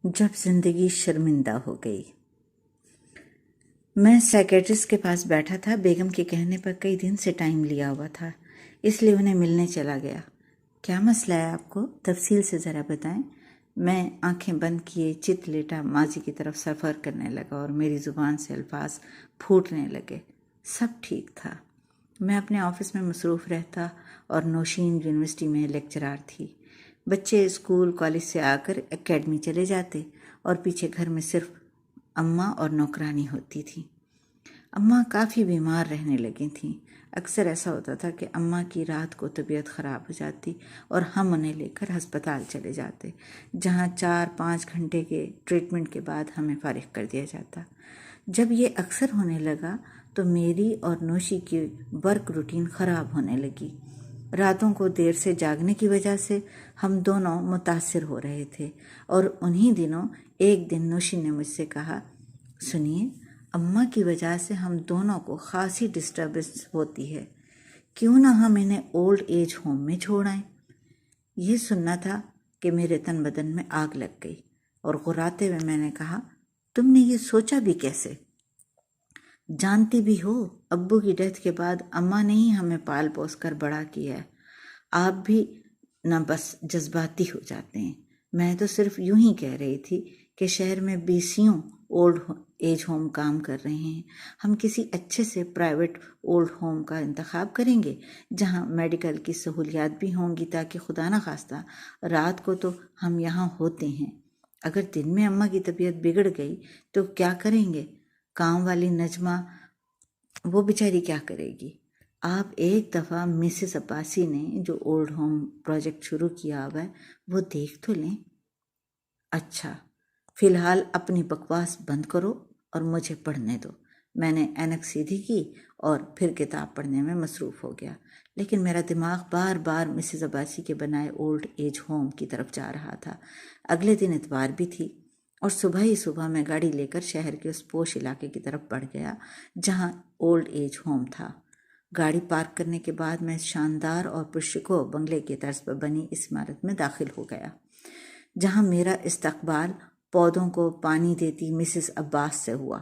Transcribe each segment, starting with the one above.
جب زندگی شرمندہ ہو گئی۔ میں سائیکیٹرسٹ کے پاس بیٹھا تھا۔ بیگم کے کہنے پر کئی دن سے ٹائم لیا ہوا تھا، اس لیے انہیں ملنے چلا گیا۔ کیا مسئلہ ہے آپ کو؟ تفصیل سے ذرا بتائیں۔ میں آنکھیں بند کیے چت لیٹا ماضی کی طرف سفر کرنے لگا اور میری زبان سے الفاظ پھوٹنے لگے۔ سب ٹھیک تھا۔ میں اپنے آفس میں مصروف رہتا اور نوشین یونیورسٹی میں لیکچرار تھی۔ بچے اسکول کالج سے آ کر اکیڈمی چلے جاتے اور پیچھے گھر میں صرف اماں اور نوکرانی ہوتی تھی۔ اماں کافی بیمار رہنے لگی تھیں۔ اکثر ایسا ہوتا تھا کہ اماں کی رات کو طبیعت خراب ہو جاتی اور ہم انہیں لے کر ہسپتال چلے جاتے، جہاں 4-5 گھنٹے کے ٹریٹمنٹ کے بعد ہمیں فارغ کر دیا جاتا۔ جب یہ اکثر ہونے لگا تو میری اور نوشی کی ورک روٹین خراب ہونے لگی۔ راتوں کو دیر سے جاگنے کی وجہ سے ہم دونوں متاثر ہو رہے تھے، اور انہی دنوں ایک دن نوشی نے مجھ سے کہا، سنیے، اماں کی وجہ سے ہم دونوں کو خاصی ڈسٹربنس ہوتی ہے، کیوں نہ ہم انہیں اولڈ ایج ہوم میں چھوڑ آئیں۔ یہ سننا تھا کہ میرے تن بدن میں آگ لگ گئی، اور غراتے ہوئے میں نے کہا، تم نے یہ سوچا بھی کیسے؟ جانتی بھی ہو، ابو کی ڈیتھ کے بعد اماں نے ہی ہمیں پال پوس کر بڑا کیا ہے۔ آپ بھی نہ بس جذباتی ہو جاتے ہیں۔ میں تو صرف یوں ہی کہہ رہی تھی کہ شہر میں 20 اولڈ ایج ہوم کام کر رہے ہیں۔ ہم کسی اچھے سے پرائیویٹ اولڈ ہوم کا انتخاب کریں گے جہاں میڈیکل کی سہولیات بھی ہوں گی، تاکہ خدا نہ خواستہ رات کو تو ہم یہاں ہوتے ہیں۔ اگر دن میں اماں کی طبیعت بگڑ گئی تو کیا کریں گے؟ کام والی نجمہ، وہ بیچاری کیا کرے گی؟ آپ ایک دفعہ مسز عباسی نے جو اولڈ ہوم پروجیکٹ شروع کیا ہوا ہے وہ دیکھ تو لیں۔ اچھا، فی الحال اپنی بکواس بند کرو اور مجھے پڑھنے دو۔ میں نے اینک سیدھی کی اور پھر کتاب پڑھنے میں مصروف ہو گیا، لیکن میرا دماغ بار بار مسز عباسی کے بنائے اولڈ ایج ہوم کی طرف جا رہا تھا۔ اگلے دن اتوار بھی تھی، اور صبح میں گاڑی لے کر شہر کے اس پوش علاقے کی طرف بڑھ گیا جہاں اولڈ ایج ہوم تھا۔ گاڑی پارک کرنے کے بعد میں شاندار اور پرشکو بنگلے کی طرز پر بنی اس عمارت میں داخل ہو گیا، جہاں میرا استقبال پودوں کو پانی دیتی مسز عباس سے ہوا۔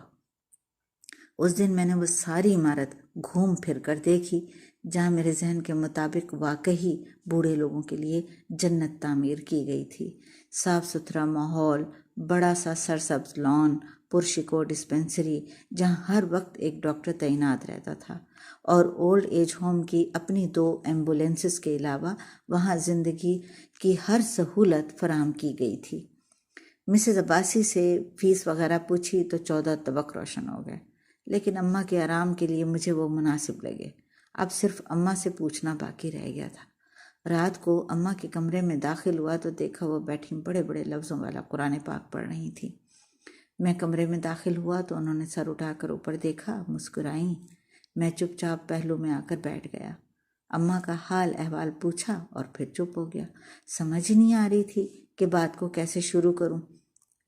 اس دن میں نے وہ ساری عمارت گھوم پھر کر دیکھی جہاں میرے ذہن کے مطابق واقعی بوڑھے لوگوں کے لیے جنت تعمیر کی گئی تھی۔ صاف ستھرا ماحول، بڑا سا سرسبز لان، پرشکو ڈسپنسری جہاں ہر وقت ایک ڈاکٹر تعینات رہتا تھا، اور اولڈ ایج ہوم کی اپنی 2 ایمبولینسز کے علاوہ وہاں زندگی کی ہر سہولت فراہم کی گئی تھی۔ مسز عباسی سے فیس وغیرہ پوچھی تو 14 طبق روشن ہو گئے، لیکن اماں کے آرام کے لیے مجھے وہ مناسب لگے۔ اب صرف اماں سے پوچھنا باقی رہ گیا تھا۔ رات کو اماں کے کمرے میں داخل ہوا تو دیکھا وہ بیٹھی بڑے بڑے لفظوں والا قرآن پاک پڑھ رہی تھی۔ میں کمرے میں داخل ہوا تو انہوں نے سر اٹھا کر اوپر دیکھا، مسکرائیں۔ میں چپ چاپ پہلو میں آ کر بیٹھ گیا۔ اماں کا حال احوال پوچھا اور پھر چپ ہو گیا۔ سمجھ نہیں آ رہی تھی کہ بات کو کیسے شروع کروں۔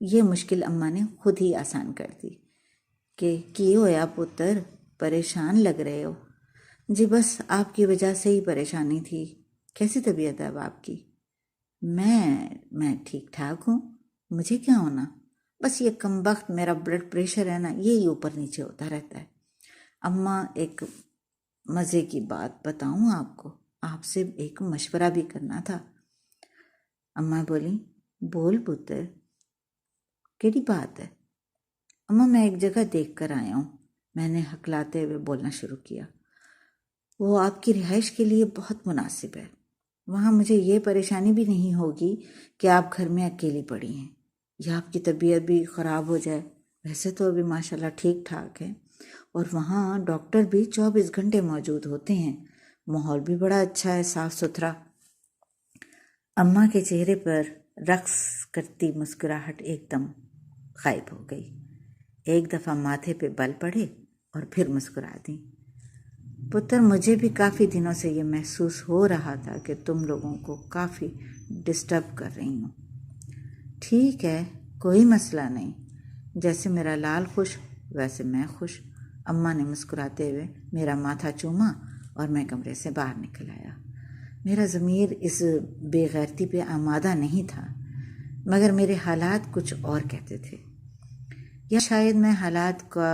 یہ مشکل اماں نے خود ہی آسان کر دی کہ کی ہویا پتر، پریشان لگ رہے ہو؟ جی بس آپ کی وجہ سے ہی پریشانی تھی۔ کیسی طبیعت ہے اب آپ کی؟ میں ٹھیک ٹھاک ہوں، مجھے کیا ہونا؟ بس یہ کم وقت میرا بلڈ پریشر ہے نا، یہی اوپر نیچے ہوتا رہتا ہے۔ اماں، ایک مزے کی بات بتاؤں آپ کو؟ آپ سے ایک مشورہ بھی کرنا تھا۔ اماں بولی، بول پتر، کیڑی بات ہے؟ اماں، میں ایک جگہ دیکھ کر آیا ہوں۔ میں نے ہکلاتے ہوئے بولنا شروع کیا۔ وہ آپ کی رہائش کے لیے بہت مناسب ہے۔ وہاں مجھے یہ پریشانی بھی نہیں ہوگی کہ آپ گھر میں اکیلی پڑی ہیں یا آپ کی طبیعت بھی خراب ہو جائے۔ ویسے تو ابھی ماشاءاللہ ٹھیک ٹھاک ہے، اور وہاں ڈاکٹر بھی 24 گھنٹے موجود ہوتے ہیں۔ ماحول بھی بڑا اچھا ہے، صاف ستھرا۔ اماں کے چہرے پر رقص کرتی مسکراہٹ ایک دم غائب ہو گئی۔ ایک دفعہ ماتھے پہ بل پڑے اور پھر مسکرا دیں۔ پتر، مجھے بھی کافی دنوں سے یہ محسوس ہو رہا تھا کہ تم لوگوں کو کافی ڈسٹرب کر رہی ہوں۔ ٹھیک ہے، کوئی مسئلہ نہیں، جیسے میرا لال خوش ویسے میں خوش۔ اماں نے مسکراتے ہوئے میرا ماتھا چوما اور میں کمرے سے باہر نکل آیا۔ میرا ضمیر اس بے غیرتی پہ آمادہ نہیں تھا۔ مگر میرے حالات کچھ اور کہتے تھے، یا شاید میں حالات کا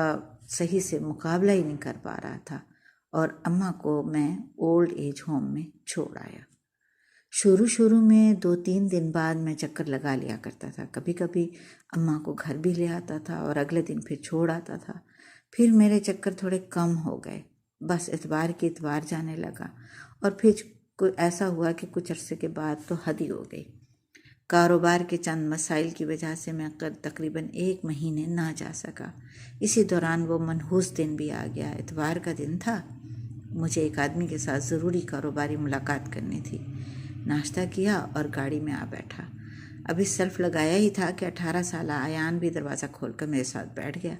صحیح سے مقابلہ ہی نہیں کر پا رہا تھا، اور اماں کو میں اولڈ ایج ہوم میں چھوڑ آیا۔ شروع میں 2-3 دن بعد میں چکر لگا لیا کرتا تھا، کبھی کبھی اماں کو گھر بھی لے آتا تھا اور اگلے دن پھر چھوڑ آتا تھا۔ پھر میرے چکر تھوڑے کم ہو گئے، بس اتوار کی اتوار جانے لگا، اور پھر ایسا ہوا کہ کچھ عرصے کے بعد تو حد ہی ہو گئی۔ کاروبار کے چند مسائل کی وجہ سے میں تقریباً 1 مہینے نہ جا سکا۔ اسی دوران وہ منحوس دن بھی آ گیا، اتوار کا دن تھا۔ مجھے ایک آدمی کے ساتھ ضروری کاروباری ملاقات کرنی تھی۔ ناشتہ کیا اور گاڑی میں آ بیٹھا۔ ابھی سیلف لگایا ہی تھا کہ 18 سالہ ایان بھی دروازہ کھول کر میرے ساتھ بیٹھ گیا۔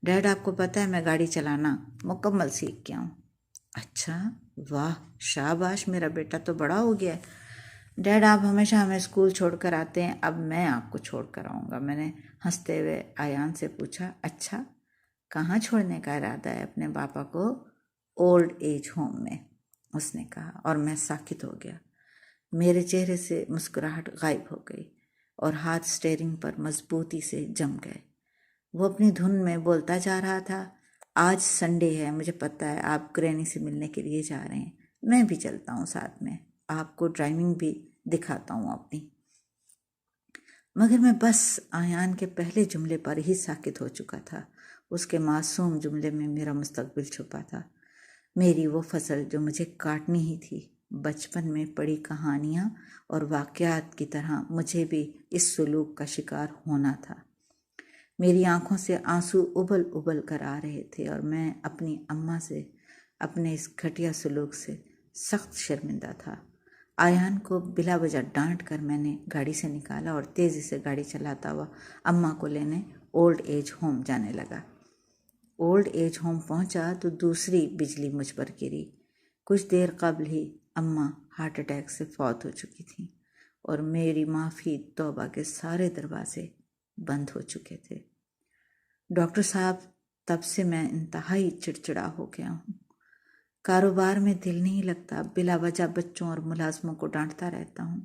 ڈیڈ، آپ کو پتہ ہے میں گاڑی چلانا مکمل سیکھ گیا ہوں۔ اچھا، واہ، شاباش، میرا بیٹا تو بڑا ہو گیا ہے۔ ڈیڈ، آپ ہمیشہ ہمیں اسکول چھوڑ کر آتے ہیں، اب میں آپ کو چھوڑ کر آؤں گا۔ میں نے ہنستے ہوئے ایان سے پوچھا، اچھا، کہاں چھوڑنے کا ارادہ ہے اپنے پاپا کو؟ اولڈ ایج ہوم میں، اس نے کہا، اور میں ساکت ہو گیا۔ میرے چہرے سے مسکراہٹ غائب ہو گئی اور ہاتھ اسٹیئرنگ پر مضبوطی سے جم گئے۔ وہ اپنی دھن میں بولتا جا رہا تھا، آج سنڈے ہے، مجھے پتہ ہے آپ گرینی سے ملنے کے لیے جا رہے ہیں، میں بھی چلتا ہوں ساتھ میں، آپ کو ڈرائیونگ بھی دکھاتا ہوں اپنی۔ مگر میں بس ایان کے پہلے جملے پر ہی ساکت ہو چکا تھا۔ اس کے معصوم جملے میں میرا مستقبل چھپا تھا، میری وہ فصل جو مجھے کاٹنی ہی تھی۔ بچپن میں پڑھی کہانیاں اور واقعات کی طرح مجھے بھی اس سلوک کا شکار ہونا تھا۔ میری آنکھوں سے آنسو ابل ابل کر آ رہے تھے، اور میں اپنی اماں سے اپنے اس گھٹیا سلوک سے سخت شرمندہ تھا۔ ایان کو بلا وجہ ڈانٹ کر میں نے گاڑی سے نکالا اور تیزی سے گاڑی چلاتا ہوا اماں کو لینے اولڈ ایج ہوم جانے لگا۔ اولڈ ایج ہوم پہنچا تو دوسری بجلی مجھ پر گری۔ کچھ دیر قبل ہی اماں ہارٹ اٹیک سے فوت ہو چکی تھیں، اور میری معافی توبہ کے سارے دروازے بند ہو چکے تھے۔ ڈاکٹر صاحب، تب سے میں انتہائی چڑچڑا ہو گیا ہوں۔ کاروبار میں دل نہیں لگتا، بلا وجہ بچوں اور ملازموں کو ڈانٹتا رہتا ہوں۔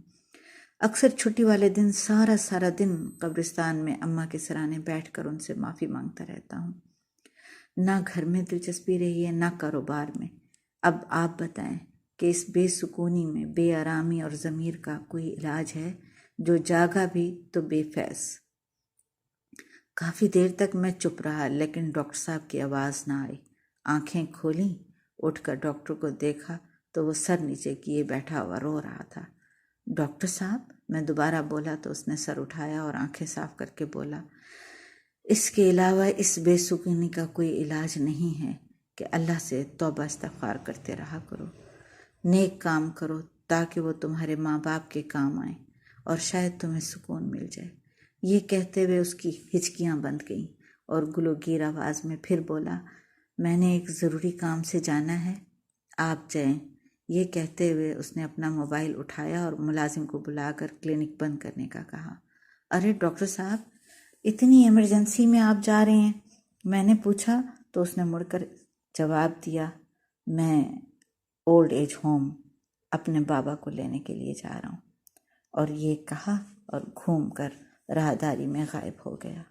اکثر چھٹی والے دن سارا دن قبرستان میں اماں کے سرانے بیٹھ کر ان سے معافی مانگتا رہتا ہوں۔ نہ گھر میں دلچسپی رہی ہے، نہ کاروبار میں۔ اب آپ بتائیں کہ اس بے سکونی میں بے آرامی اور ضمیر کا کوئی علاج ہے؟ جو جاگا بھی تو بے فیض۔ کافی دیر تک میں چپ رہا، لیکن ڈاکٹر صاحب کی آواز نہ آئی۔ آنکھیں کھولیں، اٹھ کر ڈاکٹر کو دیکھا تو وہ سر نیچے کیے بیٹھا ہوا رو رہا تھا۔ ڈاکٹر صاحب، میں دوبارہ بولا تو اس نے سر اٹھایا اور آنکھیں صاف کر کے بولا، اس کے علاوہ اس بے سکونی کا کوئی علاج نہیں ہے کہ اللہ سے توبہ استغفار کرتے رہا کرو، نیک کام کرو تاکہ وہ تمہارے ماں باپ کے کام آئیں اور شاید تمہیں سکون مل جائے۔ یہ کہتے ہوئے اس کی ہچکیاں بند گئیں اور گلوگیر آواز میں پھر بولا، میں نے ایک ضروری کام سے جانا ہے، آپ جائیں۔ یہ کہتے ہوئے اس نے اپنا موبائل اٹھایا اور ملازم کو بلا کر کلینک بند کرنے کا کہا۔ ارے ڈاکٹر صاحب، اتنی ایمرجنسی میں آپ جا رہے ہیں؟ میں نے پوچھا تو اس نے مڑ کر جواب دیا، میں اولڈ ایج ہوم اپنے بابا کو لینے کے لیے جا رہا ہوں، اور یہ کہا اور گھوم کر راہداری میں غائب ہو گیا۔